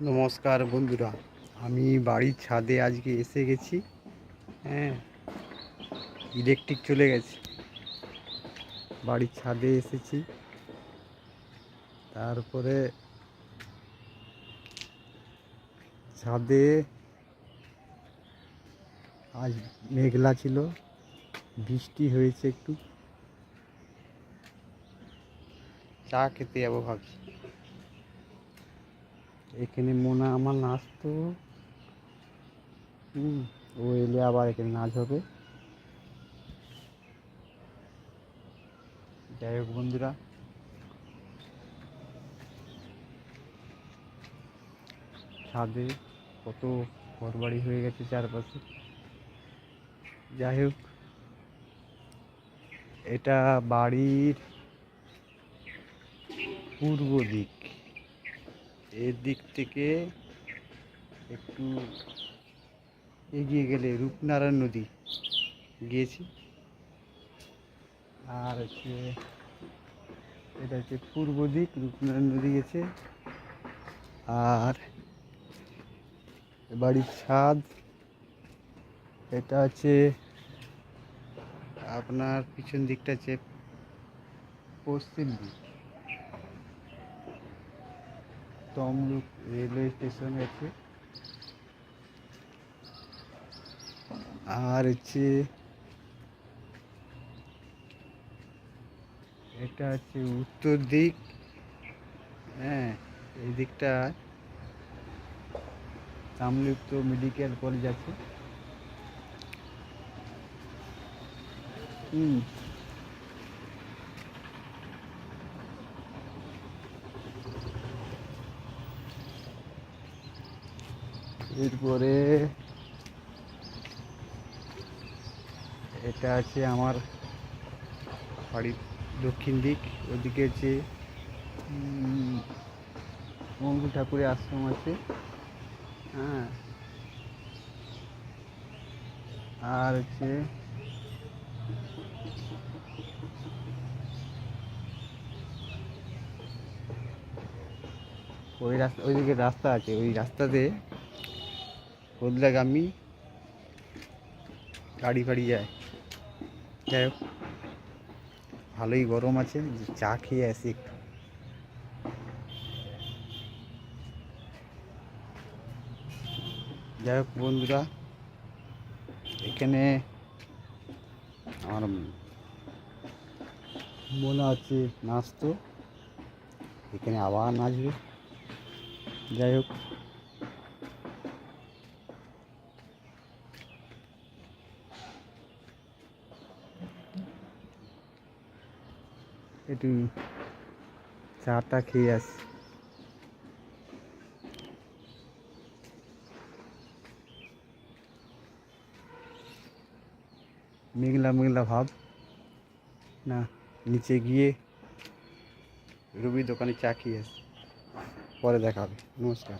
নমস্কার বন্ধুরা, আমি বাড়ির ছাদে আজকে এসে গেছি। হ্যাঁ, ইলেকট্রিক চলে গেছে, বাড়ির ছাদে এসেছি। তারপরে ছাদে আজ মেঘলা ছিল, বৃষ্টি হয়েছে একটু। চা খেতে যাবো ভাবছি। এখানে মোনা আমার নাচতো, ও এলে আবার এখানে নাচ হবে। যাই হোক বন্ধুরা, ছাদে কত ঘরবাড়ি হয়ে গেছে চারপাশে। যাই হোক, এটা বাড়ির পূর্ব দিক। এর দিক থেকে একটু এগিয়ে গেলে রূপনারায়ণ নদী গিয়েছি। আর হচ্ছে এটা হচ্ছে পূর্ব দিক, রূপনারায়ণ নদী গেছে। আর বাড়ির ছাদ এটা হচ্ছে আপনার পিছন দিকটা হচ্ছে পশ্চিম দিক। তমলুক রেলওয়ে স্টেশন আছে। আর হচ্ছে এটা হচ্ছে উত্তর দিক। হ্যাঁ, এই দিকটা তমলুক মেডিকেল কলেজ আছে। এরপরে এটা আছে আমার বাড়ির দক্ষিণ দিক। ওদিকে হচ্ছে মঙ্গল ঠাকুরের আশ্রম আছে। হ্যাঁ, আর হচ্ছে ওই রাস্তা, ওইদিকে রাস্তা আছে, ওই রাস্তাতে বদলাগামী গাড়ি ফাড়ি যায়। যাই হোক, ভালোই গরম আছে, চা খেয়ে আসি একটু। যাই হোক বন্ধুরা, এখানে আমার মনে হচ্ছে নাচতো, এখানে আবার নাচবে। যাই হোক, একটু চাটা খেয়ে আসি। মেঘলা মেঘলা ভাব না, নিচে গিয়ে রবি দোকানে চা খেয়ে আসি, পরে দেখা হবে। নমস্কার।